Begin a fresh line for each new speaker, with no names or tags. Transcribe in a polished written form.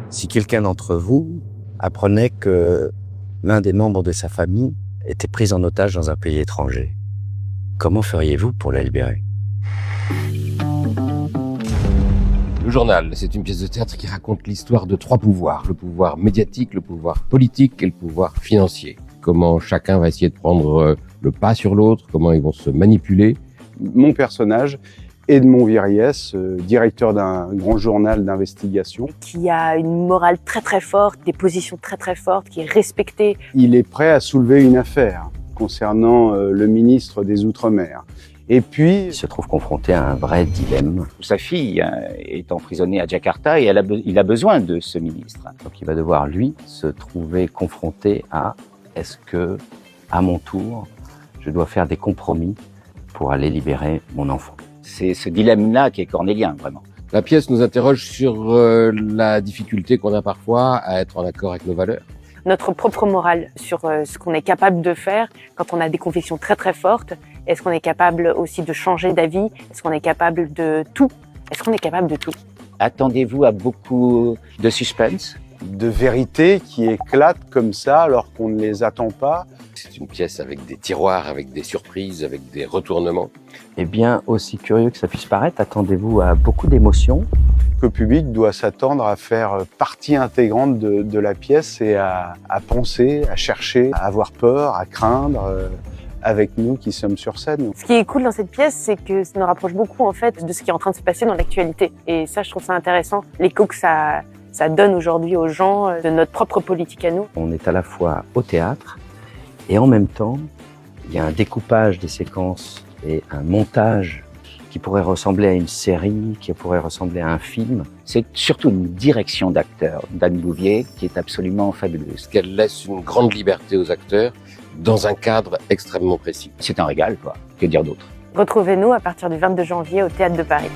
Si quelqu'un d'entre vous apprenait que l'un des membres de sa famille était pris en otage dans un pays étranger, comment feriez-vous pour la libérer?
Le journal, c'est une pièce de théâtre qui raconte l'histoire de 3 pouvoirs. Le pouvoir médiatique, le pouvoir politique et le pouvoir financier. Comment chacun va essayer de prendre le pas sur l'autre, comment ils vont se manipuler.
Mon personnage, Edmond Viriès, directeur d'un grand journal d'investigation.
Qui a une morale très très forte, des positions très très fortes, qui est respecté.
Il est prêt à soulever une affaire concernant le ministre des Outre-mer. Et puis,
Il se trouve confronté à un vrai dilemme.
Sa fille est emprisonnée à Jakarta et il a besoin de ce ministre.
Donc il va devoir, lui, se trouver confronté à est-ce que, à mon tour, je dois faire des compromis pour aller libérer mon enfant.
C'est ce dilemme-là qui est cornélien, vraiment.
La pièce nous interroge sur la difficulté qu'on a parfois à être en accord avec nos valeurs.
Notre propre morale sur ce qu'on est capable de faire quand on a des convictions très très fortes. Est-ce qu'on est capable aussi de changer d'avis? Est-ce qu'on est capable de tout? Est-ce qu'on est capable de tout?
Attendez-vous à beaucoup de suspense.
de vérités qui éclatent comme ça alors qu'on ne les attend pas.
C'est une pièce avec des tiroirs, avec des surprises, avec des retournements.
Eh bien, aussi curieux que ça puisse paraître, attendez-vous à beaucoup d'émotions.
Le public doit s'attendre à faire partie intégrante de la pièce et à penser, à chercher, à avoir peur, à craindre avec nous qui sommes sur scène.
Ce qui est cool dans cette pièce, c'est que ça nous rapproche beaucoup en fait de ce qui est en train de se passer dans l'actualité. Et ça, je trouve ça intéressant. L'écho que ça donne aujourd'hui aux gens de notre propre politique à nous.
On est à la fois au théâtre et en même temps, il y a un découpage des séquences et un montage qui pourrait ressembler à une série, qui pourrait ressembler à un film.
C'est surtout une direction d'acteur d'Anne Bouvier qui est absolument fabuleuse.
Parce qu'elle laisse une grande liberté aux acteurs dans un cadre extrêmement précis.
C'est un régal, quoi. Que dire d'autre?
Retrouvez-nous à partir du 22 janvier au Théâtre de Paris.